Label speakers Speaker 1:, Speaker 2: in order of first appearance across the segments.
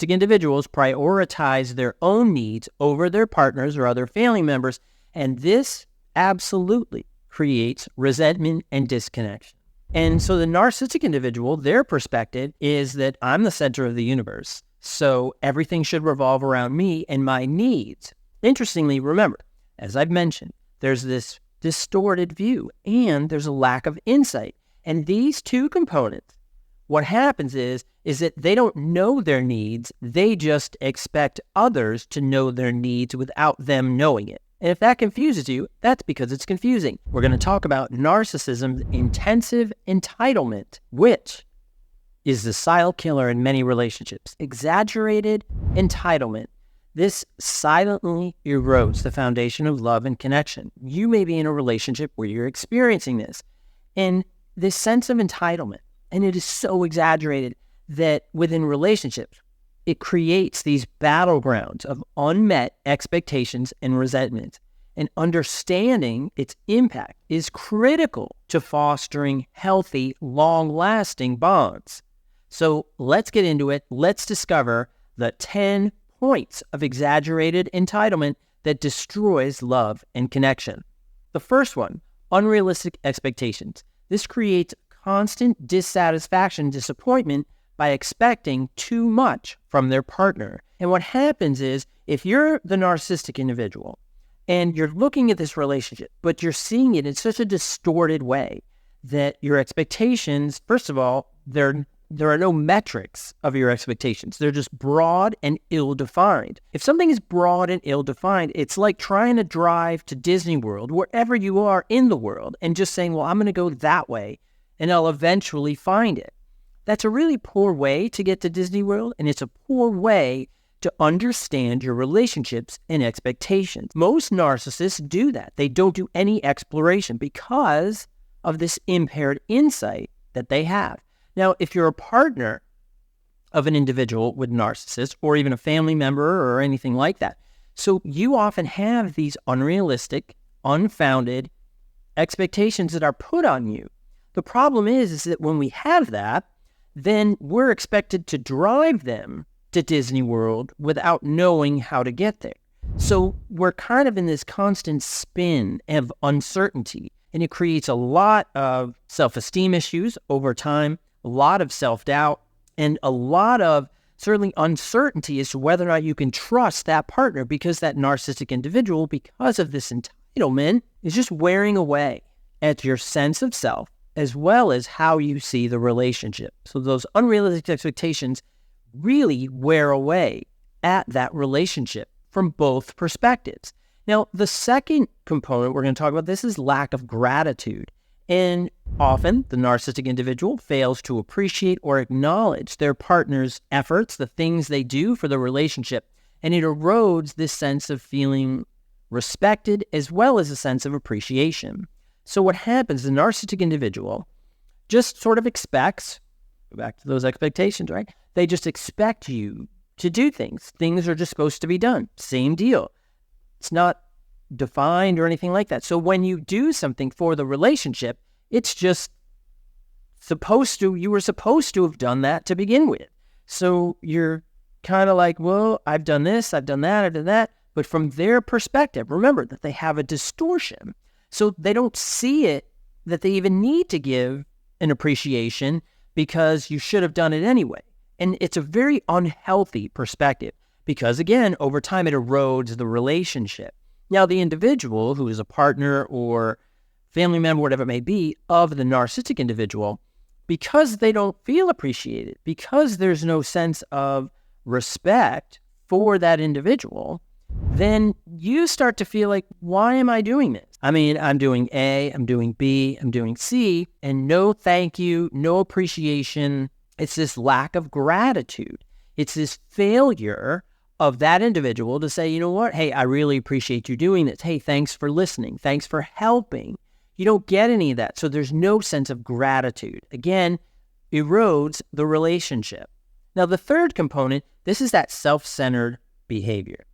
Speaker 1: individuals prioritize their own needs over their partners or other family members, and this absolutely creates resentment and disconnection. And so the narcissistic individual, their perspective is that I'm the center of the universe, so everything should revolve around me and my needs. Interestingly, remember, as I've mentioned, there's this distorted view and there's a lack of insight. And these two components, what happens is that they don't know their needs. They just expect others to know their needs without them knowing it. And if that confuses you, that's because it's confusing. We're going to talk about narcissism's intensive entitlement, which is the silent killer in many relationships. Exaggerated entitlement. This silently erodes the foundation of love and connection. You may be in a relationship where you're experiencing this. And this sense of entitlement, and it is so exaggerated that within relationships, it creates these battlegrounds of unmet expectations and resentment. And understanding its impact is critical to fostering healthy, long-lasting bonds. So let's get into it. Let's discover the 10 points of exaggerated entitlement that destroys love and connection. The first one, unrealistic expectations. This creates constant dissatisfaction, disappointment by expecting too much from their partner. And what happens is, if you're the narcissistic individual and you're looking at this relationship, but you're seeing it in such a distorted way that your expectations, first of all, there are no metrics of your expectations. They're just broad and ill-defined. If something is broad and ill-defined, it's like trying to drive to Disney World, wherever you are in the world, and just saying, well, I'm going to go that way, and I'll eventually find it. That's a really poor way to get to Disney World, and it's a poor way to understand your relationships and expectations. Most narcissists do that. They don't do any exploration because of this impaired insight that they have. Now, if you're a partner of an individual with narcissists, or even a family member or anything like that, so you often have these unrealistic, unfounded expectations that are put on you. The problem is that when we have that, then we're expected to drive them to Disney World without knowing how to get there. So we're kind of in this constant spin of uncertainty, and it creates a lot of self-esteem issues over time, a lot of self-doubt, and a lot of certainly uncertainty as to whether or not you can trust that partner, because that narcissistic individual, because of this entitlement, is just wearing away at your sense of self as well as how you see the relationship. So those unrealistic expectations really wear away at that relationship from both perspectives. Now, the second component we're going to talk about this is lack of gratitude. And often the narcissistic individual fails to appreciate or acknowledge their partner's efforts, the things they do for the relationship, and it erodes this sense of feeling respected as well as a sense of appreciation. So what happens, the narcissistic individual just sort of expects, go back to those expectations, right? They just expect you to do things. Things are just supposed to be done. Same deal. It's not defined or anything like that. So when you do something for the relationship, it's just you were supposed to have done that to begin with. So you're kind of like, well, I've done this, I've done that, I've done that. But from their perspective, remember that they have a distortion. So they don't see it that they even need to give an appreciation because you should have done it anyway. And it's a very unhealthy perspective because, again, over time it erodes the relationship. Now, the individual who is a partner or family member, whatever it may be, of the narcissistic individual, because they don't feel appreciated, because there's no sense of respect for that individual, then you start to feel like, why am I doing this? I mean, I'm doing A, I'm doing B, I'm doing C, and no thank you, no appreciation. It's this lack of gratitude. It's this failure of that individual to say, you know what? Hey, I really appreciate you doing this. Hey, thanks for listening. Thanks for helping. You don't get any of that. So there's no sense of gratitude. Again, erodes the relationship. Now, the third component, this is that self-centered behavior.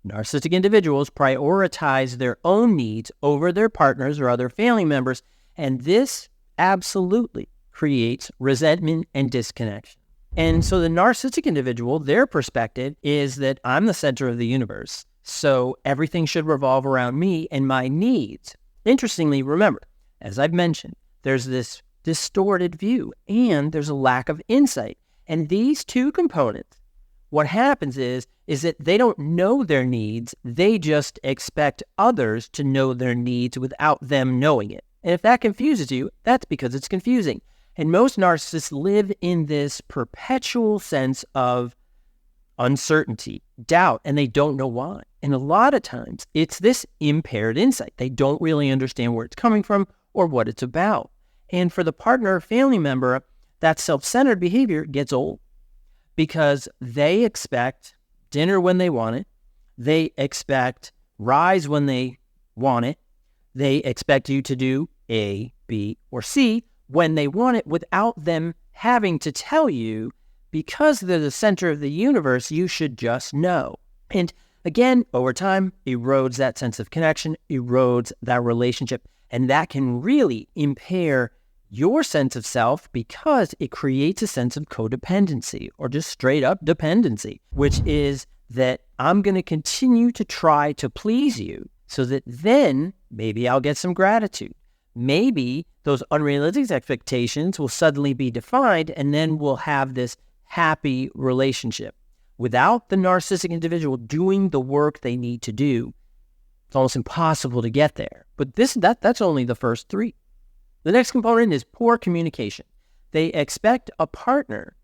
Speaker 1: Narcissistic individuals prioritize their own needs over their partners or other family members, and this absolutely creates resentment and disconnection. And so the narcissistic individual, their perspective is that I'm the center of the universe. So everything should revolve around me and my needs. Interestingly, remember, as I've mentioned, there's this distorted view and there's a lack of insight. And these two components, what happens is that they don't know their needs. They just expect others to know their needs without them knowing it. And if that confuses you, that's because it's confusing. And most narcissists live in this perpetual sense of uncertainty, doubt, and they don't know why. And a lot of times it's this impaired insight. They don't really understand where it's coming from or what it's about. And for the partner or family member, that self-centered behavior gets old because they expect dinner when they want it. They expect rise when they want it. They expect you to do A, B, or C when they want it without them having to tell you, because they're the center of the universe, you should just know. And again, over time, erodes that sense of connection, erodes that relationship, and that can really impair your sense of self because it creates a sense of codependency or just straight up dependency, which is that I'm going to continue to try to please you so that then maybe I'll get some gratitude. Maybe those unrealistic expectations will suddenly be defined and then we'll have this happy relationship. Without the narcissistic individual doing the work they need to do, it's almost impossible to get there. But that's only the first three. The next component is poor communication. They expect a partner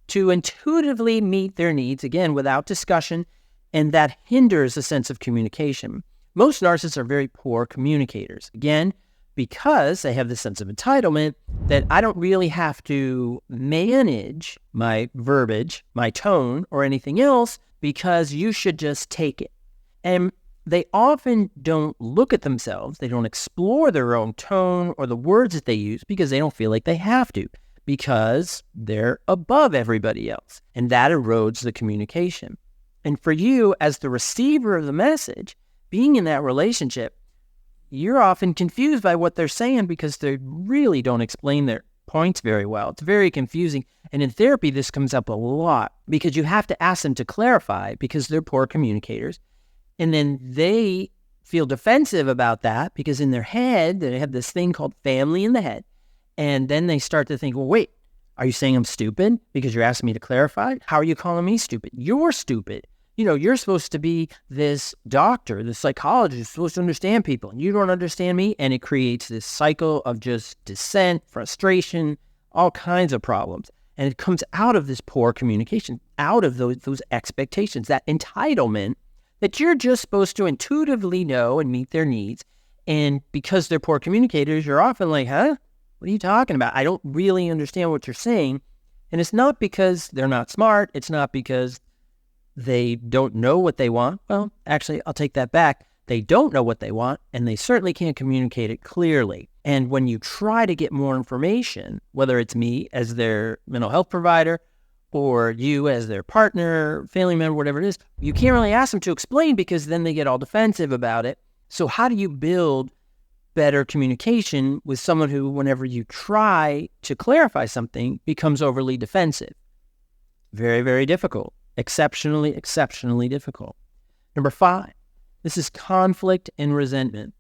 Speaker 1: to intuitively meet their needs, again, without discussion, and that hinders a sense of communication. Most narcissists are very poor communicators, again, because they have this sense of entitlement that I don't really have to manage my verbiage, my tone, or anything else because you should just take it. And they often don't look at themselves. They don't explore their own tone or the words that they use because they don't feel like they have to, because they're above everybody else. And that erodes the communication. And for you, as the receiver of the message, being in that relationship, you're often confused by what they're saying because they really don't explain their points very well. It's very confusing. And in therapy, this comes up a lot because you have to ask them to clarify because they're poor communicators. And then they feel defensive about that because in their head, they have this thing called family in the head. And then they start to think, well, wait, are you saying I'm stupid because you're asking me to clarify? How are you calling me stupid? You're stupid. You know, you're supposed to be this doctor, this psychologist, supposed to understand people, and you don't understand me. And it creates this cycle of just dissent, frustration, all kinds of problems. And it comes out of this poor communication, out of those expectations, that entitlement that you're just supposed to intuitively know and meet their needs. And because they're poor communicators, you're often like, huh? What are you talking about? I don't really understand what you're saying. And it's not because they're not smart. It's not because they don't know what they want. Well, actually, I'll take that back. They don't know what they want, and they certainly can't communicate it clearly. And when you try to get more information, whether it's me as their mental health provider or you as their partner, family member, whatever it is, you can't really ask them to explain because then they get all defensive about it. So how do you build better communication with someone who, whenever you try to clarify something, becomes overly defensive? Very, very difficult. Exceptionally difficult. Number 5, this is conflict and resentment.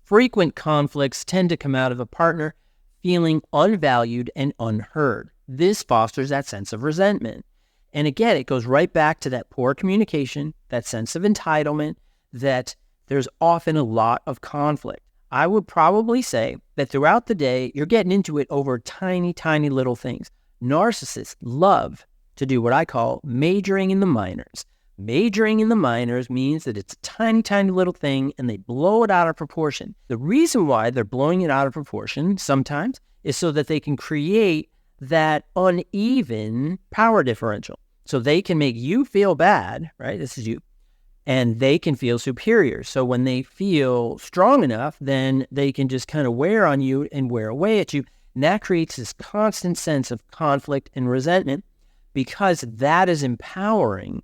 Speaker 1: Frequent conflicts tend to come out of a partner feeling unvalued and unheard. This fosters that sense of resentment. And again, it goes right back to that poor communication, that sense of entitlement, that there's often a lot of conflict. I would probably say that throughout the day, you're getting into it over tiny, tiny little things. Narcissists love to do what I call majoring in the minors. Majoring in the minors means that it's a tiny, tiny little thing and they blow it out of proportion. The reason why they're blowing it out of proportion sometimes is so that they can create that uneven power differential. So they can make you feel bad, right? This is you. And they can feel superior. So when they feel strong enough, then they can just kind of wear on you and wear away at you. And that creates this constant sense of conflict and resentment, because that is empowering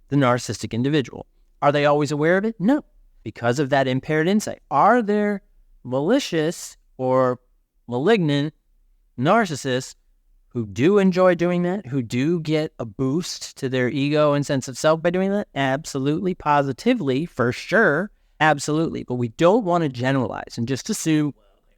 Speaker 1: the narcissistic individual. Are they always aware of it? No, because of that impaired insight. Are there malicious or malignant narcissists who do enjoy doing that, who do get a boost to their ego and sense of self by doing that? Absolutely, positively, for sure. Absolutely. But we don't want to generalize and just assume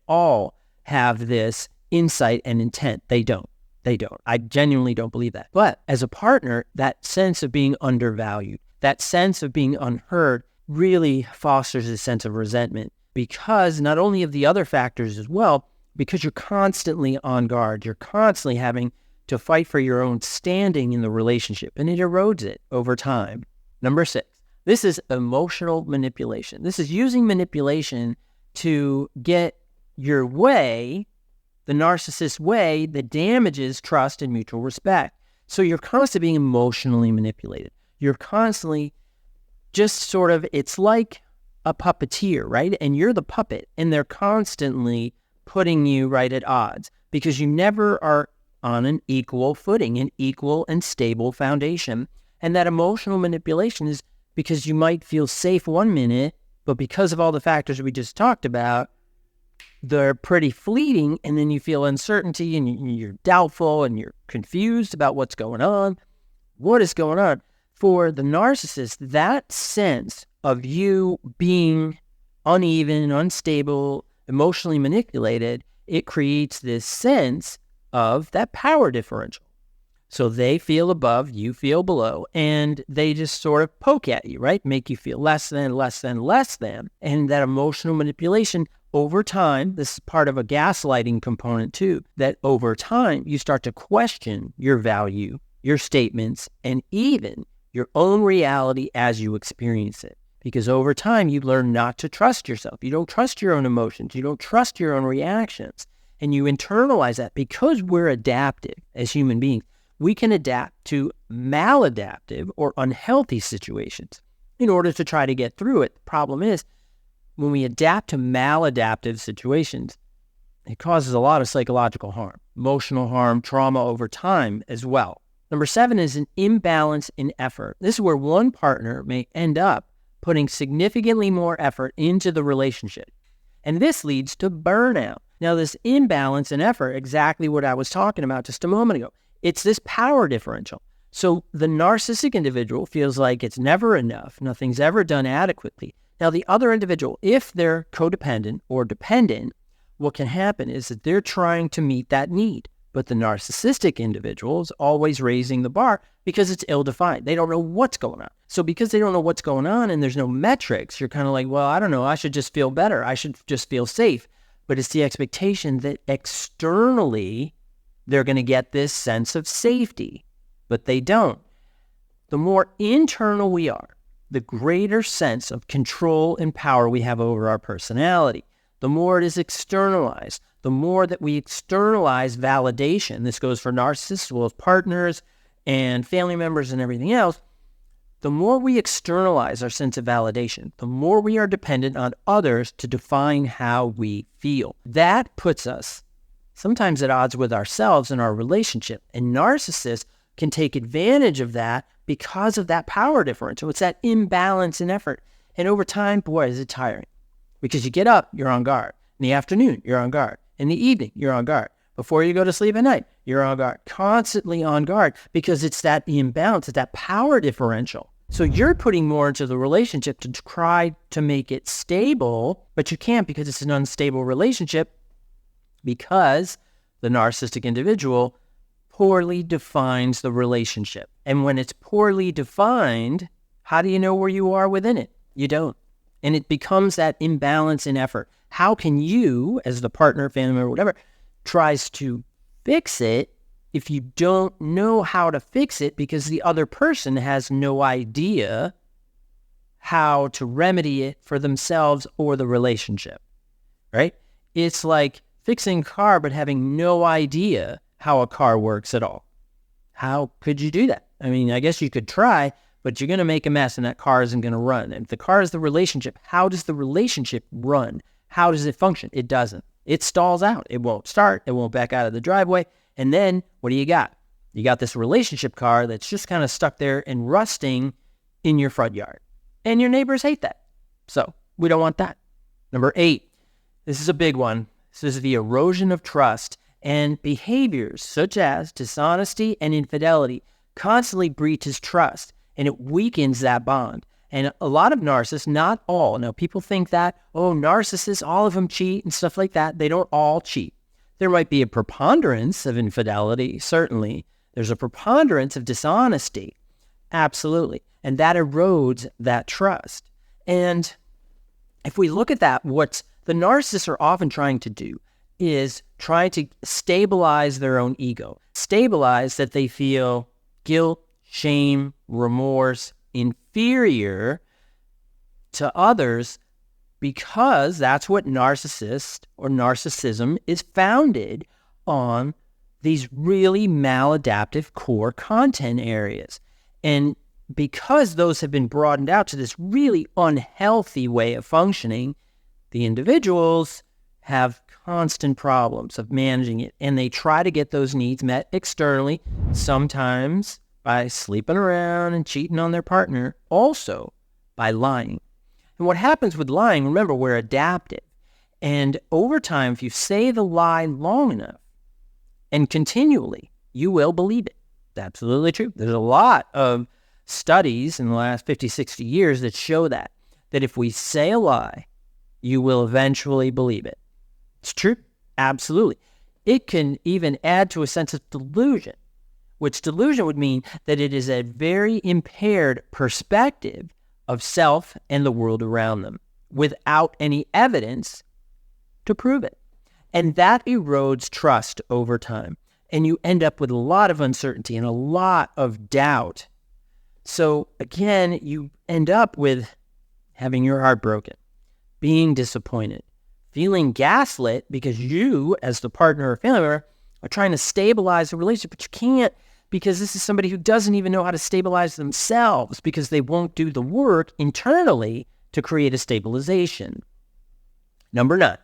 Speaker 1: all have this insight and intent. They don't. They don't. I genuinely don't believe that. But as a partner, that sense of being undervalued, that sense of being unheard really fosters a sense of resentment because not only of the other factors as well, because you're constantly on guard. You're constantly having to fight for your own standing in the relationship, and it erodes it over time. Number 6, this is emotional manipulation. This is using manipulation to get your way, the narcissist's way, that damages trust and mutual respect. So you're constantly being emotionally manipulated. You're constantly just sort of, it's like a puppeteer, right? And you're the puppet, and they're constantly putting you right at odds because you never are on an equal footing, an equal and stable foundation. And that emotional manipulation is because you might feel safe one minute, but because of all the factors we just talked about, they're pretty fleeting, and then you feel uncertainty and you're doubtful and you're confused about what's going on. What is going on? For the narcissist, that sense of you being uneven, unstable, emotionally manipulated, it creates this sense of that power differential. So they feel above, you feel below, and they just sort of poke at you, right? Make you feel less than, less than, less than. And that emotional manipulation over time, this is part of a gaslighting component too, that over time you start to question your value, your statements, and even your own reality as you experience it. Because over time you learn not to trust yourself. You don't trust your own emotions. You don't trust your own reactions. And you internalize that because we're adaptive as human beings. We can adapt to maladaptive or unhealthy situations in order to try to get through it. The problem is, when we adapt to maladaptive situations, it causes a lot of psychological harm, emotional harm, trauma over time as well. Number 7 is an imbalance in effort. This is where one partner may end up putting significantly more effort into the relationship. And this leads to burnout. Now, this imbalance in effort, exactly what I was talking about just a moment ago, it's this power differential. So the narcissistic individual feels like it's never enough, nothing's ever done adequately. Now, the other individual, if they're codependent or dependent, what can happen is that they're trying to meet that need. But the narcissistic individual is always raising the bar because it's ill-defined. They don't know what's going on. So because they don't know what's going on and there's no metrics, you're kind of like, well, I don't know, I should just feel better. I should just feel safe. But it's the expectation that externally they're going to get this sense of safety, but they don't. The more internal we are, the greater sense of control and power we have over our personality. The more it is externalized, the more that we externalize validation, this goes for narcissists as well as partners and family members and everything else, the more we externalize our sense of validation, the more we are dependent on others to define how we feel. That puts us sometimes at odds with ourselves and our relationship. And narcissists can take advantage of that because of that power differential. It's that imbalance in effort. And over time, boy, is it tiring. Because you get up, you're on guard. In the afternoon, you're on guard. In the evening, you're on guard. Before you go to sleep at night, you're on guard. Constantly on guard because it's that imbalance, it's that power differential. So you're putting more into the relationship to try to make it stable, but you can't because it's an unstable relationship because the narcissistic individual poorly defines the relationship. And when it's poorly defined, how do you know where you are within it? You don't. And it becomes that imbalance in effort. How can you, as the partner, family member, whatever, tries to fix it if you don't know how to fix it because the other person has no idea how to remedy it for themselves or the relationship, right? It's like fixing a car but having no idea how a car works at all. How could you do that? I mean, I guess you could try, but you're going to make a mess and that car isn't going to run. And if the car is the relationship, how does the relationship run? How does it function? It doesn't. It stalls out. It won't start. It won't back out of the driveway. And then what do you got? You got this relationship car that's just kind of stuck there and rusting in your front yard. And your neighbors hate that. So we don't want that. Number 8, this is a big one. This is the erosion of trust And behaviors such as dishonesty and infidelity constantly breaches trust, and it weakens that bond. And a lot of narcissists, not all, now people think that, oh, narcissists, all of them cheat and stuff like that. They don't all cheat. There might be a preponderance of infidelity, certainly. There's a preponderance of dishonesty, absolutely. And that erodes that trust. And if we look at that, what the narcissists are often trying to do is trying to stabilize their own ego, stabilize that they feel guilt, shame, remorse, inferior to others, because that's what narcissism is founded on, these really maladaptive core content areas. And because those have been broadened out to this really unhealthy way of functioning, the individuals have constant problems of managing it, and they try to get those needs met externally, sometimes by sleeping around and cheating on their partner, also by lying. And what happens with lying, remember, we're adaptive. And over time, if you say the lie long enough and continually, you will believe it. It's absolutely true. There's a lot of studies in the last 50, 60 years that show that if we say a lie, you will eventually believe it. It's true. Absolutely. It can even add to a sense of delusion, which delusion would mean that it is a very impaired perspective of self and the world around them without any evidence to prove it. And that erodes trust over time. And you end up with a lot of uncertainty and a lot of doubt. So again, you end up with having your heart broken, being disappointed, feeling gaslit because you, as the partner or family member, are trying to stabilize the relationship, but you can't, because this is somebody who doesn't even know how to stabilize themselves, because they won't do the work internally to create a stabilization. Number 9,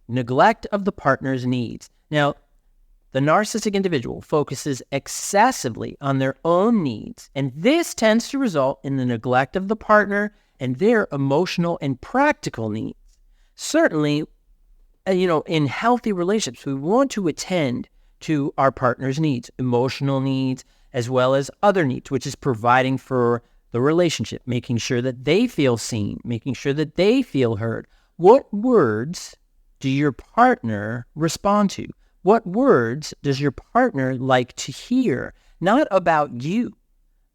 Speaker 1: neglect of the partner's needs. Now, the narcissistic individual focuses excessively on their own needs, and this tends to result in the neglect of the partner and their emotional and practical needs. Certainly, in healthy relationships, we want to attend to our partner's needs, emotional needs, as well as other needs, which is providing for the relationship, making sure that they feel seen, making sure that they feel heard. What words do your partner respond to? What words does your partner like to hear? Not about you,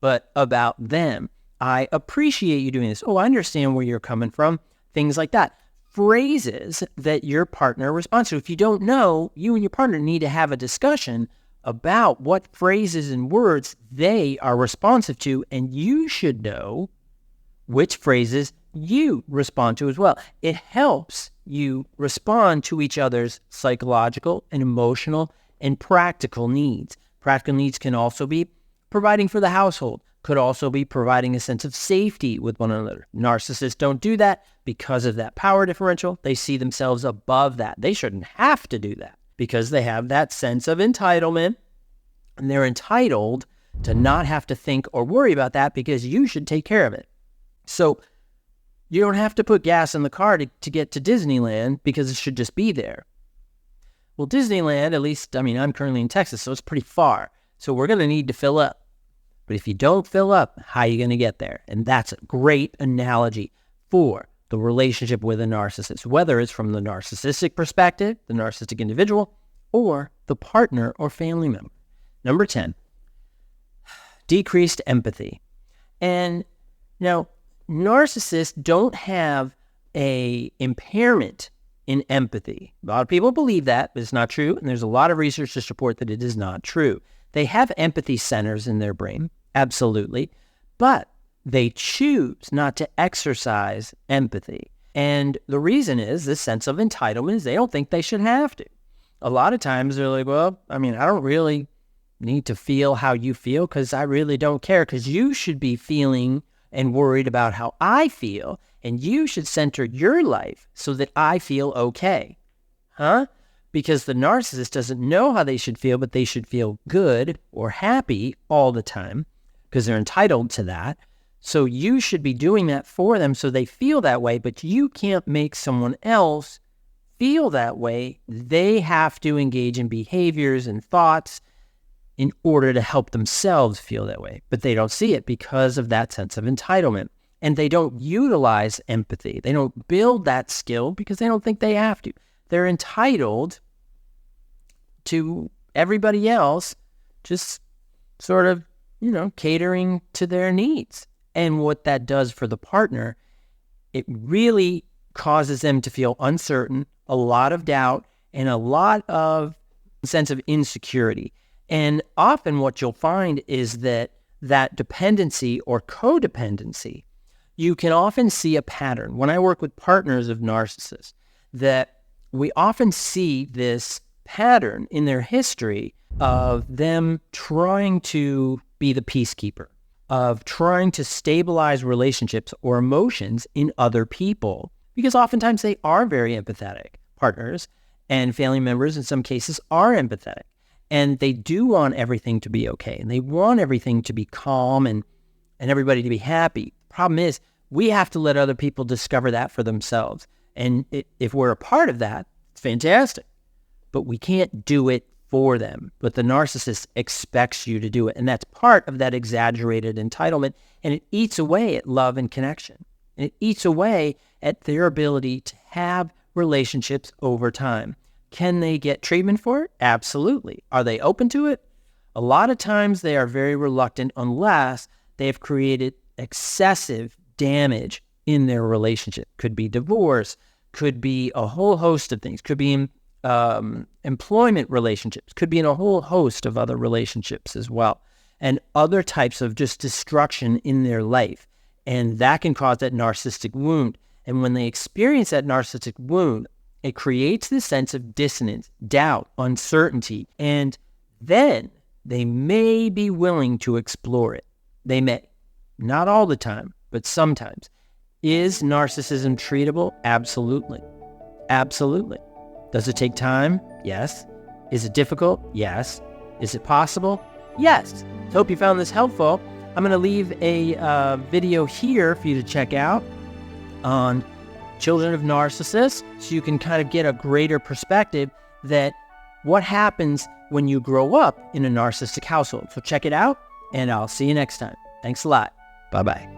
Speaker 1: but about them. I appreciate you doing this. Oh, I understand where you're coming from. Things like that. Phrases that your partner responds to. If you don't know, you and your partner need to have a discussion about what phrases and words they are responsive to, and you should know which phrases you respond to as well. It helps you respond to each other's psychological and emotional and practical needs. Practical needs can also be providing for the household, could also be providing a sense of safety with one another. Narcissists don't do that because of that power differential. They see themselves above that. They shouldn't have to do that because they have that sense of entitlement, and they're entitled to not have to think or worry about that because you should take care of it. So you don't have to put gas in the car to get to Disneyland because it should just be there. Well, Disneyland, at least, I'm currently in Texas, so it's pretty far. So we're going to need to fill up. But if you don't fill up, how are you going to get there? And that's a great analogy for the relationship with a narcissist, whether it's from the narcissistic perspective, the narcissistic individual, or the partner or family member. Number 10, decreased empathy. And now, narcissists don't have a impairment in empathy. A lot of people believe that, but it's not true. And there's a lot of research to support that it is not true. They have empathy centers in their brain, absolutely, but they choose not to exercise empathy. And the reason is this sense of entitlement is they don't think they should have to. A lot of times they're like, well, I don't really need to feel how you feel because I really don't care, because you should be feeling and worried about how I feel, and you should center your life so that I feel okay. Because the narcissist doesn't know how they should feel, but they should feel good or happy all the time because they're entitled to that. So you should be doing that for them so they feel that way, but you can't make someone else feel that way, they have to engage in behaviors and thoughts in order to help themselves feel that way. But they don't see it because of that sense of entitlement. And they don't utilize empathy. They don't build that skill because they don't think they have to. They're entitled to everybody else just sort of, catering to their needs. And what that does for the partner, it really causes them to feel uncertain, a lot of doubt, and a lot of sense of insecurity. And often what you'll find is that dependency or codependency, you can often see a pattern. When I work with partners of narcissists, that we often see this pattern in their history of them trying to be the peacekeeper, of trying to stabilize relationships or emotions in other people, because oftentimes they are very empathetic partners, and family members in some cases are empathetic, and they do want everything to be okay, and they want everything to be calm and everybody to be happy. Problem is, we have to let other people discover that for themselves. And if we're a part of that, it's fantastic. But we can't do it for them. But the narcissist expects you to do it. And that's part of that exaggerated entitlement. And it eats away at love and connection. And it eats away at their ability to have relationships over time. Can they get treatment for it? Absolutely. Are they open to it? A lot of times they are very reluctant unless they have created excessive damage in their relationship. Could be divorce, could be a whole host of things, could be employment relationships, could be in a whole host of other relationships as well, and other types of just destruction in their life. And that can cause that narcissistic wound. And when they experience that narcissistic wound, it creates this sense of dissonance, doubt, uncertainty, and then they may be willing to explore it. They may. Not all the time, but sometimes. Is narcissism treatable? Absolutely. Absolutely. Does it take time? Yes. Is it difficult? Yes. Is it possible? Yes. Hope you found this helpful. I'm going to leave a video here for you to check out on children of narcissists, so you can kind of get a greater perspective that what happens when you grow up in a narcissistic household. So check it out, and I'll see you next time. Thanks a lot. Bye-bye.